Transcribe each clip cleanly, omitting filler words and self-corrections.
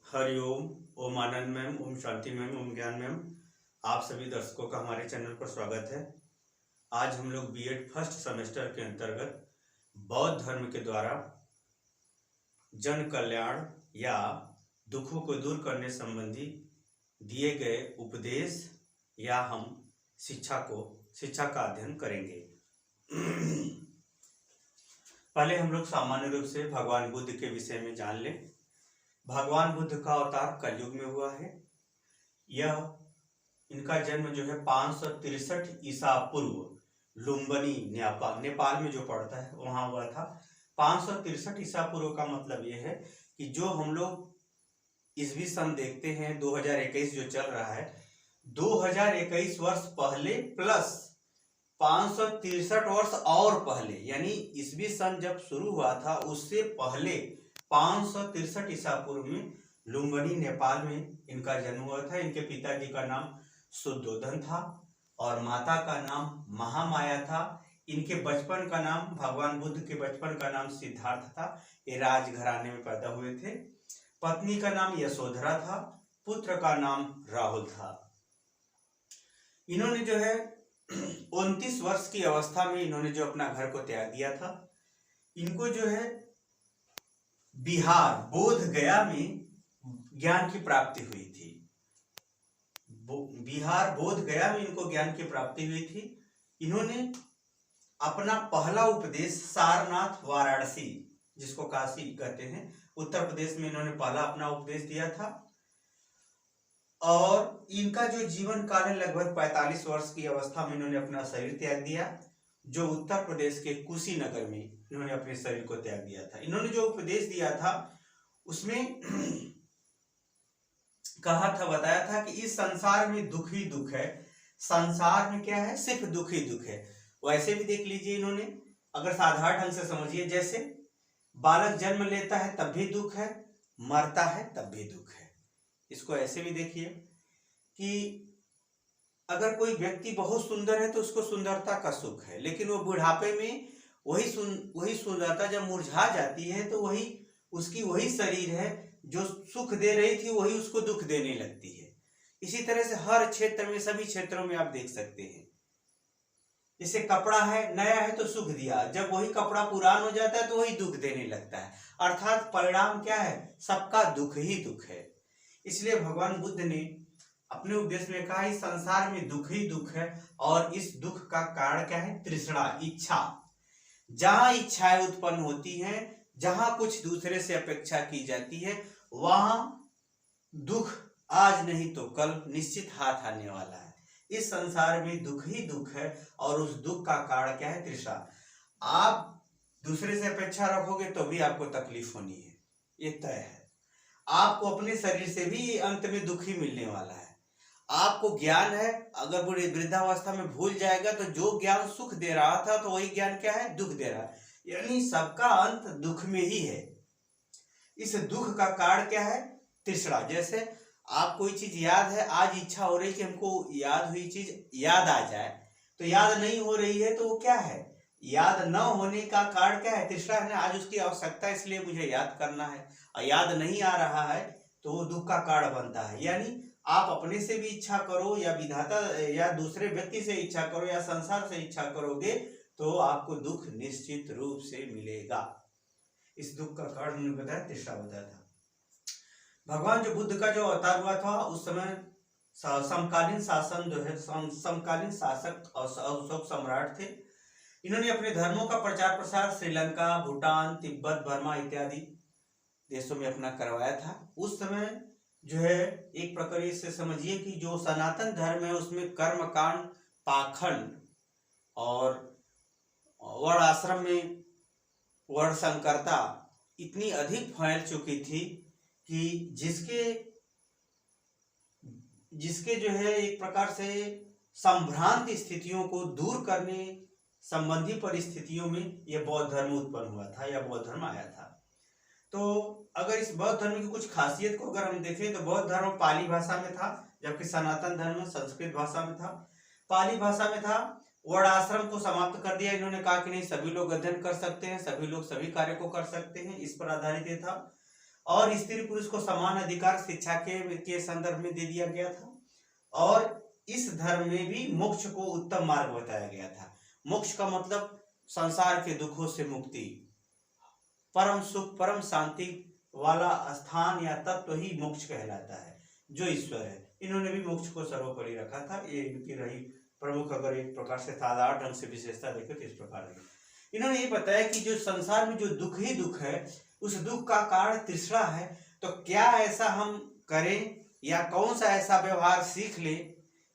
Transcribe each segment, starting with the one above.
हरिओम। ओम आनंद ma'am, Om Shanti ma'am, ओम ज्ञान ma'am, आप सभी दर्शकों का हमारे चैनल पर स्वागत है। आज हम लोग बीएड फर्स्ट सेमेस्टर के अंतर्गत बौद्ध धर्म के द्वारा जन कल्याण या दुखों को दूर करने संबंधी दिए गए उपदेश या हम शिक्षा का अध्ययन करेंगे। पहले हम लोग सामान्य रूप से भगवान बुद्ध के विषय में जान लें। भगवान बुद्ध का अवतार कलयुग में हुआ है। इनका जन्म जो है 563 ईसा पूर्व लुम्बिनी नेपाल में जो पड़ता है वहां हुआ था। 563 ईसा पूर्व का मतलब यह है कि जो हम लोग ईस्वी सन देखते हैं 2021 जो चल रहा है, 2021 वर्ष पहले प्लस 563 वर्ष और पहले, यानी ईस्वी सन जब शुरू हुआ था उससे पहले 563 ईसा पूर्व में लुम्बिनी नेपाल में इनका जन्म हुआ था। इनके पिताजी का नाम शुद्धोधन था और माता का नाम महामाया था। इनके बचपन का नाम, भगवान बुद्ध के बचपन का नाम सिद्धार्थ था। ये राजघराने में पैदा हुए थे। पत्नी का नाम यशोधरा था, पुत्र का नाम राहुल था। इन्होंने जो है 29 वर्ष की अवस्था में इन्होंने जो अपना घर को त्याग दिया था। इनको जो है बिहार बोध गया में ज्ञान की प्राप्ति हुई थी। बिहार बोध गया में इनको ज्ञान की प्राप्ति हुई थी। इन्होंने अपना पहला उपदेश सारनाथ वाराणसी, जिसको काशी कहते हैं, उत्तर प्रदेश में इन्होंने पहला अपना उपदेश दिया था। और इनका जो जीवन काल है लगभग 45 वर्ष की अवस्था में इन्होंने अपना शरीर त्याग दिया, जो उत्तर प्रदेश के कुशीनगर में इन्होंने अपने शरीर को त्याग दिया था। इन्होंने जो उपदेश दिया था उसमें कहा था, बताया था कि इस संसार में दुख ही दुख है। संसार में क्या है? सिर्फ दुख ही दुख है। वैसे भी देख लीजिए, इन्होंने अगर साधारण ढंग से समझिए, जैसे बालक जन्म लेता है तब भी दुख है, मरता है तब भी दुख है। इसको ऐसे भी देखिए कि अगर कोई व्यक्ति बहुत सुंदर है तो उसको सुंदरता का सुख है, लेकिन वो बुढ़ापे में वही सुंदरता जब मुरझा जाती है तो वही शरीर है जो सुख दे रही थी वही उसको दुख देने लगती है। इसी तरह से हर क्षेत्र में, सभी क्षेत्रों में आप देख सकते हैं। जैसे कपड़ा है, नया है तो सुख दिया, जब वही कपड़ा पुरान हो जाता है तो वही दुख देने लगता है। अर्थात परिणाम क्या है? सबका दुख ही दुख है। इसलिए भगवान बुद्ध ने अपने उपदेश में कहा, इस संसार में दुख ही दुख है और इस दुख का कारण क्या है? तृष्णा, इच्छा। जहां इच्छाएं उत्पन्न होती हैं, जहां कुछ दूसरे से अपेक्षा की जाती है, वहां दुख आज नहीं तो कल निश्चित हाथ आने वाला है। इस संसार में दुख ही दुख है और उस दुख का कारण क्या है? तृष्णा। आप दूसरे से अपेक्षा रखोगे तो भी आपको तकलीफ होनी है, ये तय है। आपको अपने शरीर से भी अंत में दुख ही मिलने वाला है। आपको ज्ञान है, अगर बुढ़ी वृद्धावस्था में भूल जाएगा तो जो ज्ञान सुख दे रहा था तो वही ज्ञान क्या है? दुख दे रहा है। यानी सबका अंत दुख में ही है। इस दुख का कारण क्या है? तृष्णा। जैसे आप कोई चीज याद है, आज इच्छा हो रही कि हमको याद हुई चीज याद आ जाए, तो याद नहीं हो रही है तो वो क्या है? याद न होने का कारण क्या है? तृष्णा है ना। आज उसकी आवश्यकता है इसलिए मुझे याद करना है, और याद नहीं आ रहा है तो वो दुख का कारण बनता है। यानी आप अपने से भी इच्छा करो या विधाता या दूसरे व्यक्ति से इच्छा करो या संसार से इच्छा करोगे तो आपको दुख निश्चित रूप से मिलेगा। इस दुख का कारण उन्होंने बताया, तृष्णा बताया था। भगवान जो बुद्ध का जो अवतार हुआ था उस समय समकालीन शासन जो है, समकालीन शासक और अशोक सम्राट थे। इन्होंने अपने धर्मों का प्रचार प्रसार श्रीलंका, भूटान, तिब्बत, बर्मा इत्यादि देशों में अपना करवाया था। उस समय जो है एक प्रकार से समझिए कि जो सनातन धर्म है उसमें कर्मकांड, पाखंड और वर्ण आश्रम में वर्ण संकरता इतनी अधिक फैल चुकी थी कि जिसके जो है एक प्रकार से संभ्रांत स्थितियों को दूर करने संबंधी परिस्थितियों में यह बौद्ध धर्म उत्पन्न हुआ था या बौद्ध धर्म आया था। तो अगर इस बौद्ध धर्म की कुछ खासियत को अगर हम देखें तो बौद्ध धर्म पाली भाषा में था, जबकि सनातन धर्म संस्कृत भाषा में था। पाली भाषा में था। वर्ण आश्रम को समाप्त कर दिया। इन्होंने कहा कि नहीं, सभी लोग अध्ययन कर सकते हैं, सभी लोग सभी कार्य को कर सकते हैं, इस पर आधारित ये था। और स्त्री पुरुष को समान अधिकार शिक्षा के संदर्भ में दे दिया गया था। और इस धर्म में भी मोक्ष को उत्तम मार्ग बताया गया था। मोक्ष का मतलब संसार के दुखों से मुक्ति, परम सुख, परम शांति वाला स्थान या तत्व ही मोक्ष कहलाता है, जो ईश्वर है। इन्होंने भी मोक्ष को सर्वोपरि रखा था। ये इनकी रही प्रमुख, अगर एक प्रकार से साधारण ढंग से विशेषता देखें तो इस प्रकार रही। इन्होंने ये बताया कि जो संसार में जो दुख ही दुख है, उस दुख का कारण तृष्णा है। तो क्या ऐसा हम करें या कौन सा ऐसा व्यवहार सीख ले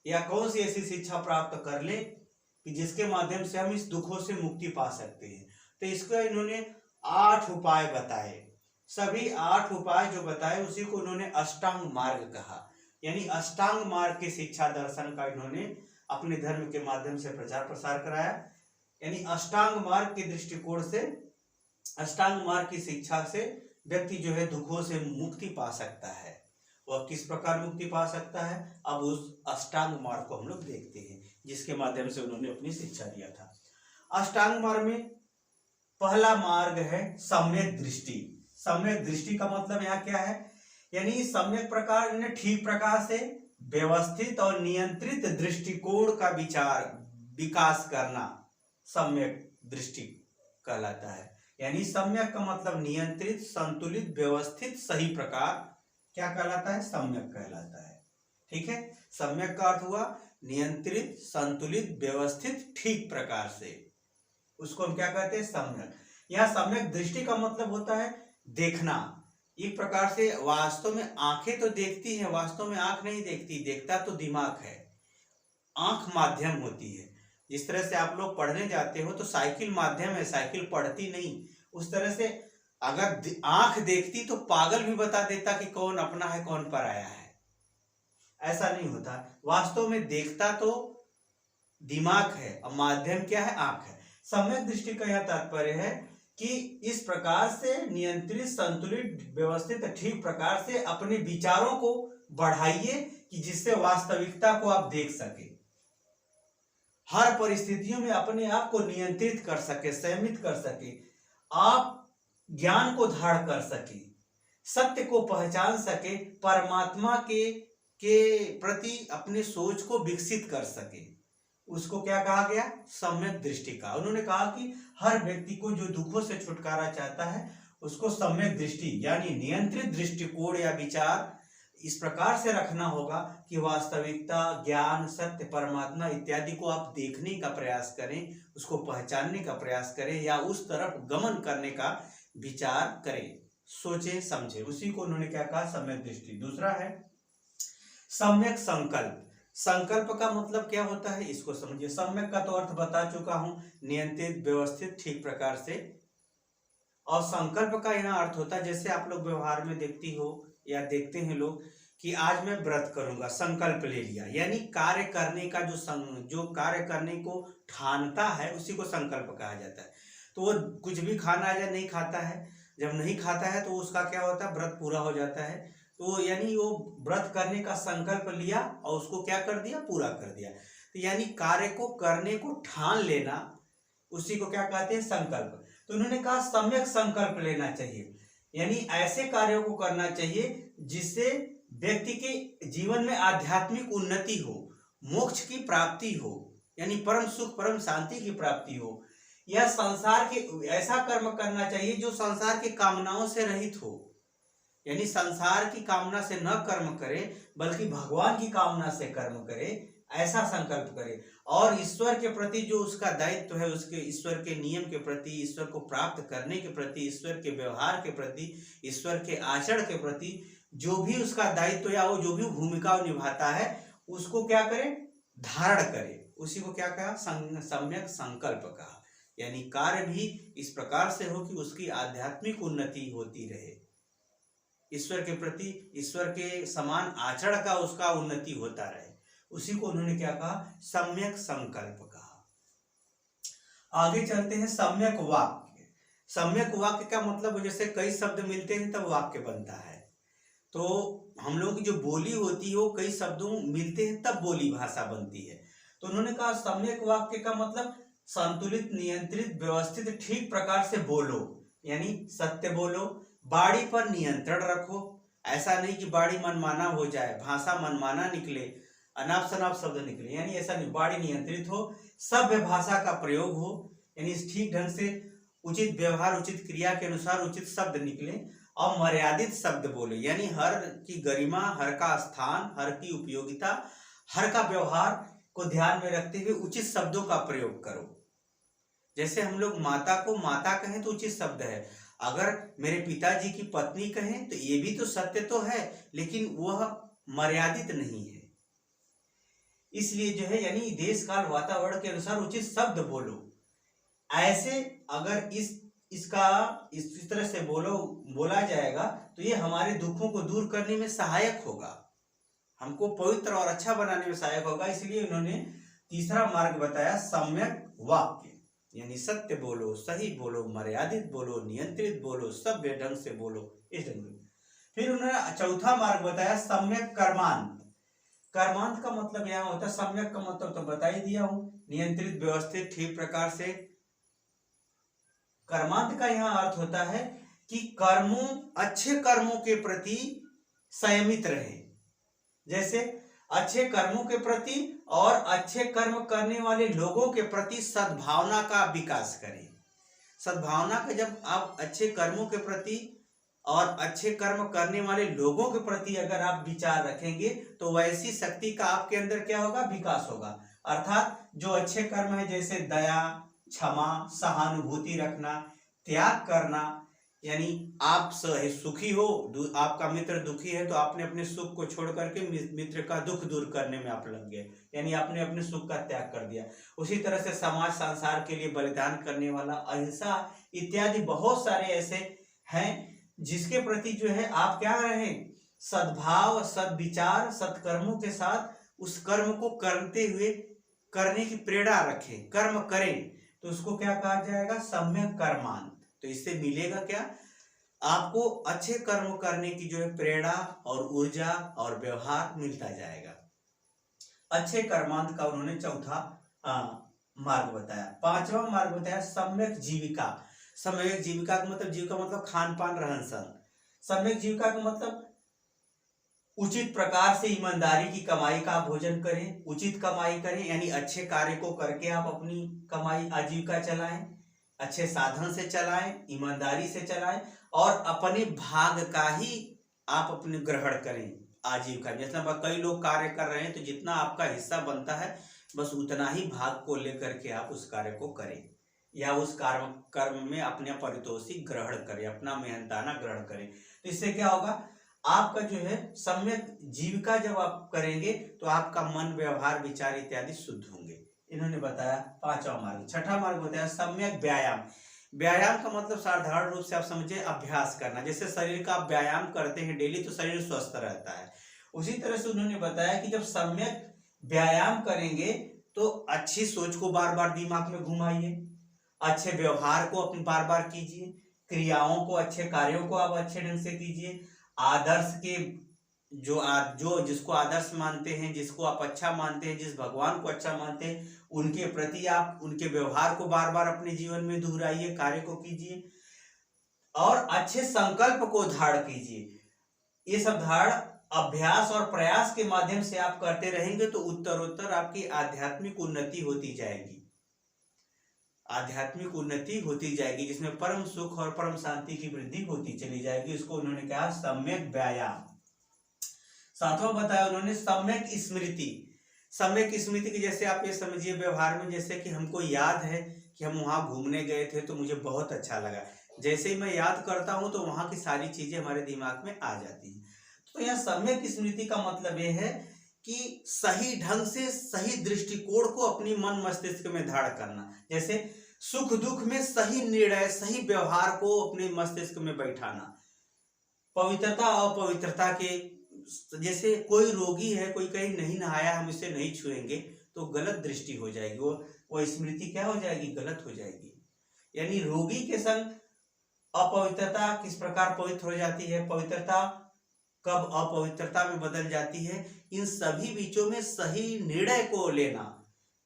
या कौन सी ऐसी शिक्षा प्राप्त कर ले कि जिसके माध्यम से हम इस दुखों से मुक्ति पा सकते हैं। तो इसका इन्होंने 8 उपाय बताए। सभी 8 उपाय जो बताए उसी को उन्होंने अष्टांग मार्ग कहा। यानी अष्टांग मार्ग की शिक्षा दर्शन का इन्होंने अपने धर्म के माध्यम से प्रचार प्रसार कराया। यानी अष्टांग मार्ग के दृष्टिकोण से, अष्टांग मार्ग की शिक्षा से व्यक्ति जो है दुखों से मुक्ति पा सकता है। वह किस प्रकार मुक्ति पा सकता है, अब उस अष्टांग मार्ग को हम लोग देखते हैं, जिसके माध्यम से उन्होंने अपनी शिक्षा दिया था। अष्टांग मार्ग में पहला मार्ग है सम्यक दृष्टि। सम्यक दृष्टि का मतलब यहाँ क्या है, यानी सम्यक प्रकार, ठीक प्रकार से व्यवस्थित और नियंत्रित दृष्टिकोण का विकास करना सम्यक दृष्टि कहलाता है। यानी सम्यक का मतलब नियंत्रित, संतुलित, व्यवस्थित, सही प्रकार क्या कहलाता है, सम्यक कहलाता है। ठीक है, सम्यक का अर्थ हुआ नियंत्रित, संतुलित, व्यवस्थित, ठीक प्रकार से, उसको हम क्या कहते हैं, सम्यक। यहाँ सम्यक दृष्टि का मतलब होता है देखना। एक प्रकार से वास्तव में आंखें तो देखती हैं, वास्तव में आंख नहीं देखती, देखता तो दिमाग है। आंख माध्यम होती है। जिस तरह से आप लोग पढ़ने जाते हो तो साइकिल माध्यम है, साइकिल पढ़ती नहीं। उस तरह से अगर आंख देखती तो पागल भी बता देता कि कौन अपना है कौन पराया है। ऐसा नहीं होता, वास्तव में देखता तो दिमाग है और माध्यम क्या है, आंख है। सम्यक दृष्टि का यह तात्पर्य है कि इस प्रकार से नियंत्रित, संतुलित, व्यवस्थित, ठीक प्रकार से अपने विचारों को बढ़ाइए कि जिससे वास्तविकता को आप देख सके, हर परिस्थितियों में अपने आप को नियंत्रित कर सके, संयमित कर सके, आप ज्ञान को धारण कर सके, सत्य को पहचान सके, परमात्मा के प्रति अपने सोच को विकसित कर सके। उसको क्या कहा गया, सम्यक दृष्टि का। उन्होंने कहा कि हर व्यक्ति को जो दुखों से छुटकारा चाहता है उसको सम्यक दृष्टि यानी नियंत्रित दृष्टिकोण या विचार इस प्रकार से रखना होगा कि वास्तविकता, ज्ञान, सत्य, परमात्मा इत्यादि को आप देखने का प्रयास करें, उसको पहचानने का प्रयास करें या उस तरफ गमन करने का विचार करें, सोचे समझे। उसी को उन्होंने क्या कहा, सम्यक दृष्टि। दूसरा है सम्यक संकल्प। संकल्प का मतलब क्या होता है, इसको समझिए। सम्यक का तो अर्थ बता चुका हूं, नियंत्रित, व्यवस्थित, ठीक प्रकार से। और संकल्प का यहाँ अर्थ होता है, जैसे आप लोग व्यवहार में देखती हो या देखते हैं लोग कि आज मैं व्रत करूंगा, संकल्प ले लिया। यानी कार्य करने का जो कार्य करने को ठानता है उसी को संकल्प कहा जाता है। तो वो कुछ भी खाना या नहीं खाता है, जब नहीं खाता है तो उसका क्या होता है, व्रत पूरा हो जाता है। तो यानी वो व्रत करने का संकल्प लिया और उसको क्या कर दिया, पूरा कर दिया। तो यानी कार्य को करने को ठान लेना, उसी को क्या कहते हैं, संकल्प। तो उन्होंने कहा सम्यक संकल्प लेना चाहिए, यानी ऐसे कार्यों को करना चाहिए जिससे व्यक्ति के जीवन में आध्यात्मिक उन्नति हो, मोक्ष की प्राप्ति हो, यानी परम सुख, परम शांति की प्राप्ति हो। या संसार के ऐसा कर्म करना चाहिए जो संसार की कामनाओं से रहित हो, यानी संसार की कामना से न कर्म करे बल्कि भगवान की कामना से कर्म करे, ऐसा संकल्प करे। और ईश्वर के प्रति जो उसका दायित्व है, उसके ईश्वर के नियम के प्रति, ईश्वर को प्राप्त करने के प्रति, ईश्वर के व्यवहार के प्रति, ईश्वर के आचरण के प्रति जो भी उसका दायित्व या वो जो भी भूमिका निभाता है उसको क्या करे, धारण करे। उसी को क्या कहा, सम्यक संकल्प कहा। यानी कार्य भी इस प्रकार से हो कि उसकी आध्यात्मिक उन्नति होती रहे, ईश्वर के प्रति, ईश्वर के समान आचरण का उसका उन्नति होता रहे। उसी को उन्होंने क्या कहा, सम्यक संकल्प कहा। आगे चलते हैं सम्यक वाक्य। सम्यक वाक्य का मतलब, जैसे कई शब्द मिलते हैं तब वाक्य बनता है। तो हम लोग की जो बोली होती है वो कई शब्दों मिलते हैं तब बोली भाषा बनती है। तो उन्होंने कहा सम्यक वाक्य का मतलब संतुलित, नियंत्रित, व्यवस्थित, ठीक प्रकार से बोलो, यानी सत्य बोलो, बाणी पर नियंत्रण रखो, ऐसा नहीं कि बाणी मनमाना हो जाए, भाषा मनमाना निकले, अनाप शनाप शब्द निकले, यानी ऐसा नहीं, बाणी नियंत्रित हो, सभ्य भाषा का प्रयोग हो, यानी ठीक ढंग से उचित व्यवहार उचित क्रिया के अनुसार उचित शब्द निकले, और मर्यादित शब्द बोले, यानी हर की गरिमा, हर का स्थान, हर की उपयोगिता, हर का व्यवहार को ध्यान में रखते हुए उचित शब्दों का प्रयोग करो। जैसे हम लोग माता को माता कहें तो उचित शब्द है, अगर मेरे पिताजी की पत्नी कहें तो ये भी तो सत्य तो है, लेकिन वह मर्यादित नहीं है। इसलिए जो है यानी देश काल वातावरण के अनुसार उचित शब्द बोलो। ऐसे अगर इस तरह से बोला जाएगा तो ये हमारे दुखों को दूर करने में सहायक होगा, हमको पवित्र और अच्छा बनाने में सहायक होगा। इसलिए उन्होंने तीसरा मार्ग बताया, सम्यक वाक्य, यानी सत्य बोलो, सही बोलो, मर्यादित बोलो, नियंत्रित बोलो, सभ्य ढंग से बोलो, इस ढंग से। फिर उन्होंने चौथा मार्ग बताया, सम्यक कर्मांत। कर्मांत का मतलब यहाँ होता है, सम्यक का मतलब तो बता ही दिया हूं, नियंत्रित, व्यवस्थित, ठीक प्रकार से। कर्मांत का यहाँ अर्थ होता है कि कर्मों, अच्छे कर्मों के प्रति संयमित रहे। जैसे अच्छे कर्मों के प्रति और अच्छे कर्म करने वाले लोगों के प्रति सद्भावना का विकास करें। सद्भावना का, जब आप अच्छे कर्मों के प्रति और अच्छे कर्म करने वाले लोगों के प्रति अगर आप विचार रखेंगे तो वैसी शक्ति का आपके अंदर क्या होगा, विकास होगा। अर्थात जो अच्छे कर्म है, जैसे दया, क्षमा, सहानुभूति रखना, त्याग करना, यानी आप सुखी हो, आपका मित्र दुखी है तो आपने अपने सुख को छोड़ करके मित्र का दुख दूर करने में आप लग गए, यानी आपने अपने सुख का त्याग कर दिया। उसी तरह से समाज संसार के लिए बलिदान करने वाला, अहिंसा इत्यादि बहुत सारे ऐसे हैं जिसके प्रति जो है आप क्या रहे, सद्भाव, सद्विचार, सत्कर्मों के साथ उस कर्म को करते हुए करने की प्रेरणा रखें, कर्म करें, तो उसको क्या कहा जाएगा, सम्यक कर्मांत। तो इससे मिलेगा क्या, आपको अच्छे कर्म करने की जो है प्रेरणा और ऊर्जा और व्यवहार मिलता जाएगा। अच्छे कर्मांत का उन्होंने चौथा मार्ग बताया। पांचवा मार्ग बताया, सम्यक जीविका। सम्यक जीविका का मतलब, जीविका मतलब खान पान रहन सहन। सम्यक जीविका का मतलब उचित प्रकार से ईमानदारी की कमाई का भोजन करें, उचित कमाई करें, यानी अच्छे कार्य को करके आप अपनी कमाई आजीविका चलाएं, अच्छे साधन से चलाएं, ईमानदारी से चलाएं, और अपने भाग का ही आप अपने ग्रहण करें आजीविका। जैसे कई लोग कार्य कर रहे हैं तो जितना आपका हिस्सा बनता है बस उतना ही भाग को लेकर के आप उस कार्य को करें, या उस कर्म में अपने पारितोषिक ग्रहण करें, अपना मेहनताना ग्रहण करें। तो इससे क्या होगा, आपका जो है सम्यक जीविका जब आप करेंगे तो आपका मन, व्यवहार, विचार इत्यादि शुद्ध होंगे। इन्होंने बताया पांचवा मार्ग। छठा मार्ग बताया, सम्यक व्यायाम। व्यायाम का मतलब साधारण रूप से आप समझे, अभ्यास करना। जैसे शरीर का आप व्यायाम करते हैं डेली तो शरीर स्वस्थ रहता है, उसी तरह से उन्होंने बताया कि जब सम्यक व्यायाम करेंगे तो अच्छी सोच को बार बार दिमाग में घुमाइए, अच्छे व्यवहार को अपने बार बार कीजिए, क्रियाओं को, अच्छे कार्यों को आप अच्छे ढंग से कीजिए, आदर्श के जो जिसको आदर्श मानते हैं, जिसको आप अच्छा मानते हैं, जिस भगवान को अच्छा मानते हैं, उनके प्रति आप उनके व्यवहार को बार बार अपने जीवन में दोहराइए, कार्य को कीजिए, और अच्छे संकल्प को धारण कीजिए। ये सब धारण अभ्यास और प्रयास के माध्यम से आप करते रहेंगे तो उत्तरोत्तर आपकी आध्यात्मिक उन्नति होती जाएगी, आध्यात्मिक उन्नति होती जाएगी, जिसमें परम सुख और परम शांति की वृद्धि होती चली जाएगी। इसको उन्होंने कहा सम्यक व्यायाम। सातवां बताया उन्होंने, सम्यक स्मृति। सम्यक स्मृति की जैसे आप ये समझिए व्यवहार में, जैसे कि हमको याद है कि हम वहां घूमने गए थे तो मुझे बहुत अच्छा लगा, जैसे ही मैं याद करता हूं तो वहां की सारी चीजें हमारे दिमाग में आ जाती हैं। तो यह सम्यक स्मृति का मतलब यह है कि सही ढंग से, सही दृष्टिकोण को अपनी मन मस्तिष्क में धारण करना। जैसे सुख दुख में सही निर्णय, सही व्यवहार को अपने मस्तिष्क में बैठाना। पवित्रता और अपवित्रता के, जैसे कोई रोगी है, कोई कहीं नहीं नहाया, हम इसे नहीं छुएंगे तो गलत दृष्टि हो जाएगी, वो स्मृति क्या हो जाएगी, गलत हो जाएगी। यानी रोगी के संग अपवित्रता किस प्रकार पवित्र हो जाती है, पवित्रता कब अपवित्रता में बदल जाती है, इन सभी बीचों में सही निर्णय को लेना।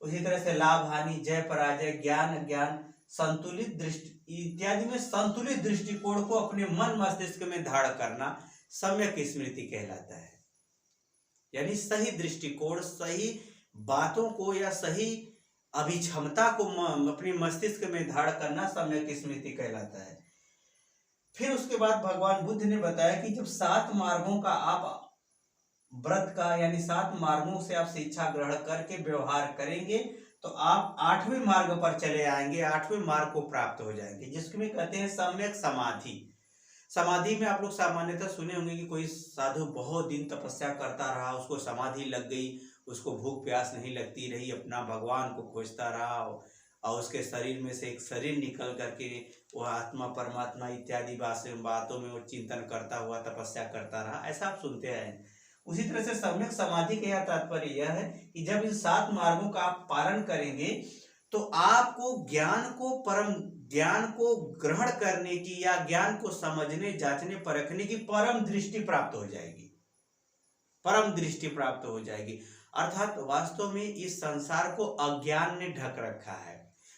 उसी तरह से लाभ हानि, जय पराजय, ज्ञान अज्ञान, संतुलित दृष्टि, इत्यादि में संतुलित दृष्टिकोण को अपने मन मस्तिष्क में धारण करना सम्यक स्मृति कहलाता है। यानी सही दृष्टिकोण, सही बातों को या सही अभिक्षमता को अपने मस्तिष्क में धारण करना सम्यक स्मृति कहलाता है। फिर उसके बाद भगवान बुद्ध ने बताया कि जब 7 मार्गों का आप व्रत का यानी 7 मार्गों से आप शिक्षा ग्रहण करके व्यवहार करेंगे तो आप 8वें मार्ग पर चले आएंगे, 8वें मार्ग को प्राप्त हो जाएंगे, जिसमें कहते हैं सम्यक समाधि। समाधि में आप लोग सामान्यतः सुने होंगे कि कोई साधु बहुत दिन तपस्या करता रहा, उसको समाधि लग गई, उसको भूख प्यास नहीं लगती रही, अपना भगवान को खोजता रहा और उसके शरीर में से एक शरीर निकल करके वह आत्मा परमात्मा इत्यादि बातों में वो चिंतन करता हुआ तपस्या करता रहा, ऐसा आप सुनते हैं। उसी तरह से सम्यक समाधि का यह तात्पर्य यह है कि जब इन 7 मार्गों का आप पालन करेंगे तो आपको परम ज्ञान को ग्रहण करने की या ज्ञान को समझने, जांचने, परखने की परम दृष्टि प्राप्त हो जाएगी, परम दृष्टि प्राप्त हो जाएगी। अर्थात वास्तव में इस संसार को अज्ञान ने ढक रखा है,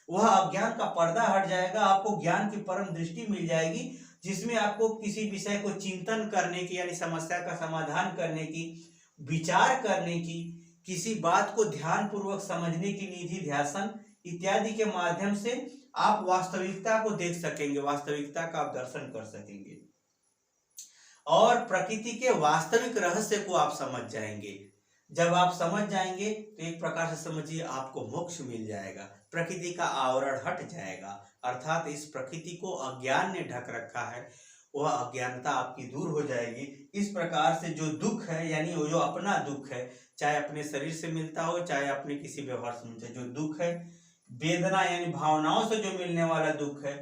वह अज्ञान का पर्दा हट जाएगा, आपको ज्ञान की परम दृष्टि मिल जाएगी, जिसमें आपको किसी विषय को चिंतन करने की यानी समस्या का समाधान करने की, विचार करने की, किसी बात को ध्यान पूर्वक समझने की, निधि ध्यान इत्यादि के माध्यम से आप वास्तविकता को देख सकेंगे, वास्तविकता का आप दर्शन कर सकेंगे और प्रकृति के वास्तविक रहस्य को आप समझ जाएंगे। जब आप समझ जाएंगे तो एक प्रकार से समझिए आपको मोक्ष मिल जाएगा, प्रकृति का आवरण हट जाएगा। अर्थात इस प्रकृति को अज्ञान ने ढक रखा है, वह अज्ञानता आपकी दूर हो जाएगी। इस प्रकार से जो दुख है यानी वो जो अपना दुख है, चाहे अपने शरीर से मिलता हो चाहे अपने किसी व्यवहार से मिलता है, जो दुख है, वेदना यानी भावनाओं से जो मिलने वाला दुख है,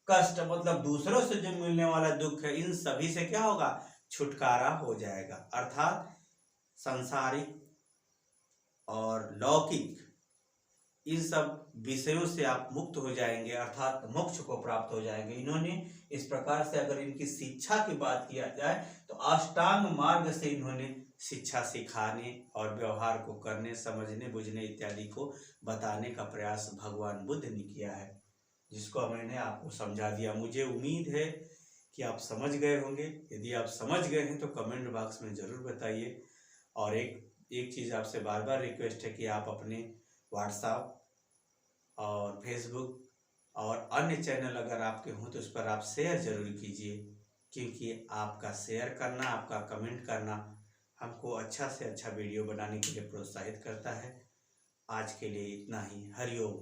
कष्ट मतलब दूसरों से जो मिलने वाला दुख है, इन सभी से क्या होगा, छुटकारा हो जाएगा। अर्थात सांसारिक और लौकिक इन सब विषयों से आप मुक्त हो जाएंगे, अर्थात मोक्ष को प्राप्त हो जाएंगे। इन्होंने इस प्रकार से अगर इनकी शिक्षा की बात किया जाए तो अष्टांग मार्ग से इन्होंने शिक्षा सिखाने और व्यवहार को करने, समझने, बुझने इत्यादि को बताने का प्रयास भगवान बुद्ध ने किया है, जिसको मैंने आपको समझा दिया। मुझे उम्मीद है कि आप समझ गए होंगे। यदि आप समझ गए हैं तो कमेंट बॉक्स में ज़रूर बताइए। और एक चीज़ आपसे बार बार रिक्वेस्ट है कि आप अपने व्हाट्सएप और फेसबुक और अन्य चैनल अगर आपके हों तो उस पर आप शेयर ज़रूर कीजिए, क्योंकि आपका शेयर करना, आपका कमेंट करना हमको अच्छा से अच्छा वीडियो बनाने के लिए प्रोत्साहित करता है। आज के लिए इतना ही। हरिओम।